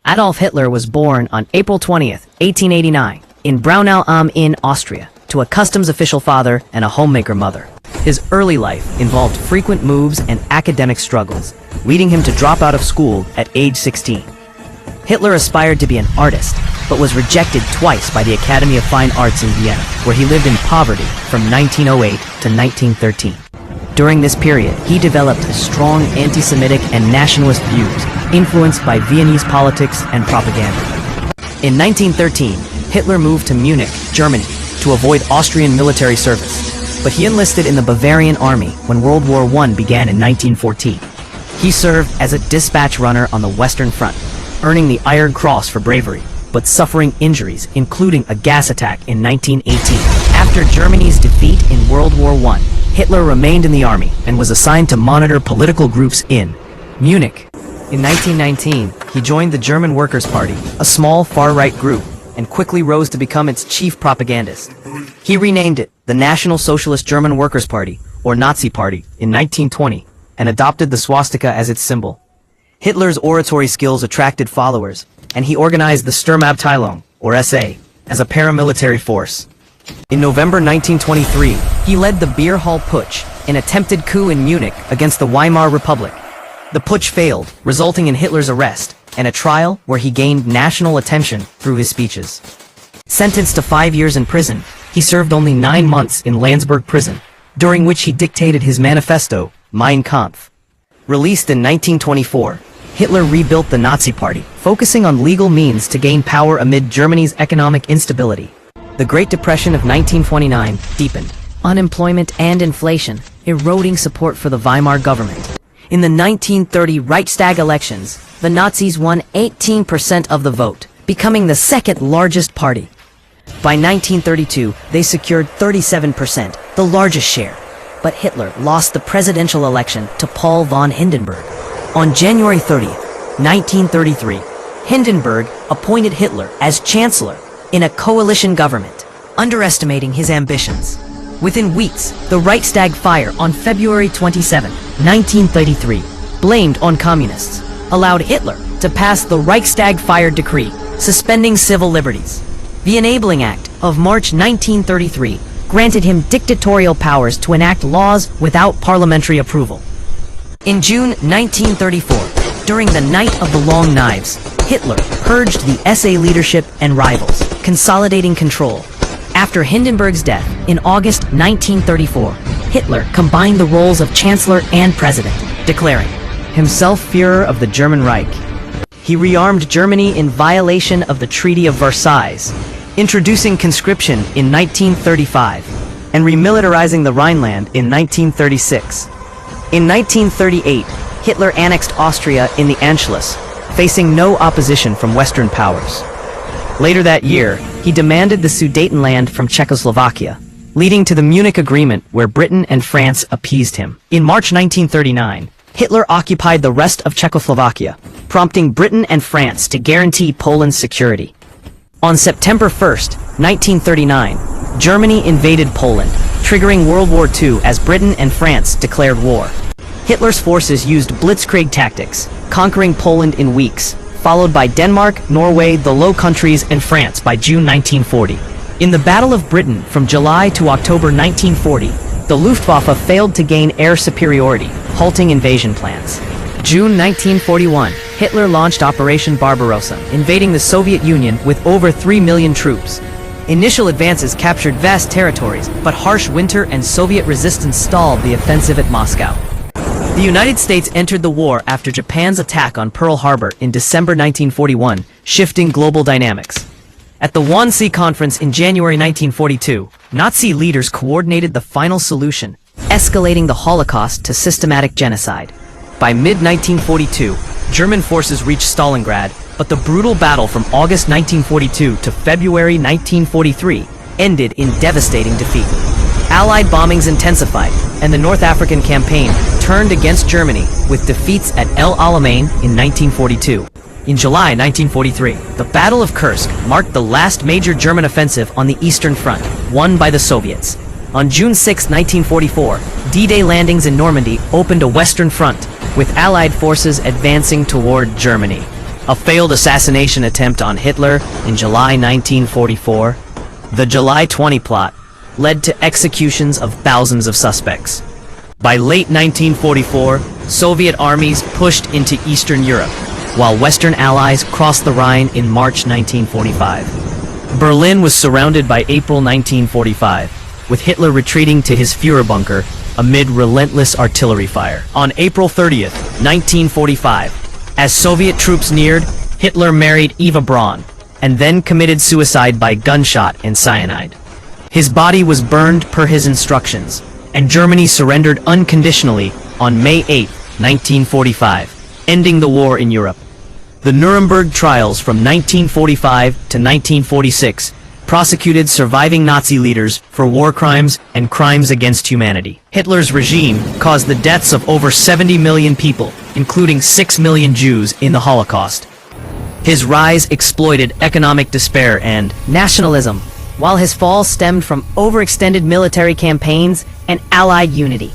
Adolf Hitler was born on April 20th, 1889, in Braunau am Inn, Austria, to a customs official father and a homemaker mother. His early life involved frequent moves and academic struggles, leading him to drop out of school at age 16. Hitler aspired to be an artist, but was rejected twice by the Academy of Fine Arts in Vienna, where he lived in poverty from 1908 to 1913. During this period, he developed strong anti-Semitic and nationalist views, influenced by Viennese politics and propaganda. In 1913, Hitler moved to Munich, Germany, to avoid Austrian military service, but he enlisted in the Bavarian army when World War I began in 1914. He served as a dispatch runner on the Western Front, earning the Iron Cross for bravery, but suffering injuries, including a gas attack in 1918. After Germany's defeat in World War I, Hitler remained in the army and was assigned to monitor political groups in Munich. In 1919, he joined the German Workers' Party, a small far-right group, and quickly rose to become its chief propagandist. He renamed it the National Socialist German Workers' Party, or Nazi Party, in 1920, and adopted the swastika as its symbol. Hitler's oratory skills attracted followers, and he organized the Sturmabteilung, or SA, as a paramilitary force. In November 1923, he led the Beer Hall Putsch, an attempted coup in Munich against the Weimar Republic. The putsch failed, resulting in Hitler's arrest, and a trial where he gained national attention through his speeches. Sentenced to 5 years in prison, he served only 9 months in Landsberg prison, during which he dictated his manifesto, Mein Kampf. Released in 1924, Hitler rebuilt the Nazi Party, focusing on legal means to gain power amid Germany's economic instability. The Great Depression of 1929 deepened unemployment and inflation, eroding support for the Weimar government. In the 1930 Reichstag elections, the Nazis won 18% of the vote, becoming the second largest party. By 1932, they secured 37%, the largest share. But Hitler lost the presidential election to Paul von Hindenburg. On January 30th, 1933, Hindenburg appointed Hitler as chancellor in a coalition government, underestimating his ambitions. Within weeks, the Reichstag fire on February 27, 1933, blamed on communists, allowed Hitler to pass the Reichstag fire decree, suspending civil liberties. The Enabling Act of March 1933 granted him dictatorial powers to enact laws without parliamentary approval. In June 1934, during the Night of the Long Knives, Hitler purged the SA leadership and rivals, consolidating control. After Hindenburg's death in August 1934, Hitler combined the roles of chancellor and president, declaring himself Führer of the German Reich. He rearmed Germany in violation of the Treaty of Versailles, introducing conscription in 1935, and remilitarizing the Rhineland in 1936. In 1938, Hitler annexed Austria in the Anschluss, facing no opposition from Western powers. Later that year, he demanded the Sudetenland from Czechoslovakia, leading to the Munich Agreement where Britain and France appeased him. In March 1939, Hitler occupied the rest of Czechoslovakia, prompting Britain and France to guarantee Poland's security. On September 1st, 1939, Germany invaded Poland, triggering World War II as Britain and France declared war. Hitler's forces used blitzkrieg tactics, conquering Poland in weeks, followed by Denmark, Norway, the Low Countries, and France by June 1940. In the Battle of Britain from July to October 1940, the Luftwaffe failed to gain air superiority, halting invasion plans. June 1941, Hitler launched Operation Barbarossa, invading the Soviet Union with over 3 million troops. Initial advances captured vast territories, but harsh winter and Soviet resistance stalled the offensive at Moscow. The United States entered the war after Japan's attack on Pearl Harbor in December 1941, shifting global dynamics. At the Wannsee Conference in January 1942, Nazi leaders coordinated the final solution, escalating the Holocaust to systematic genocide. By mid-1942, German forces reached Stalingrad, but the brutal battle from August 1942 to February 1943 ended in devastating defeat. Allied bombings intensified, and the North African campaign turned against Germany with defeats at El Alamein in 1942. In July 1943, the Battle of Kursk marked the last major German offensive on the Eastern Front, won by the Soviets. On June 6, 1944, D-Day landings in Normandy opened a Western Front, with Allied forces advancing toward Germany. A failed assassination attempt on Hitler in July 1944, the July 20 plot, led to executions of thousands of suspects. By late 1944, Soviet armies pushed into Eastern Europe, while Western allies crossed the Rhine in March 1945. Berlin was surrounded by April 1945, with Hitler retreating to his Führer bunker amid relentless artillery fire. On April 30th, 1945, as Soviet troops neared, Hitler married Eva Braun, and then committed suicide by gunshot and cyanide. His body was burned per his instructions, and Germany surrendered unconditionally on May 8, 1945, ending the war in Europe. The Nuremberg trials from 1945 to 1946 prosecuted surviving Nazi leaders for war crimes and crimes against humanity. Hitler's regime caused the deaths of over 70 million people, including 6 million Jews in the Holocaust. His rise exploited economic despair and nationalism, while his fall stemmed from overextended military campaigns and Allied unity.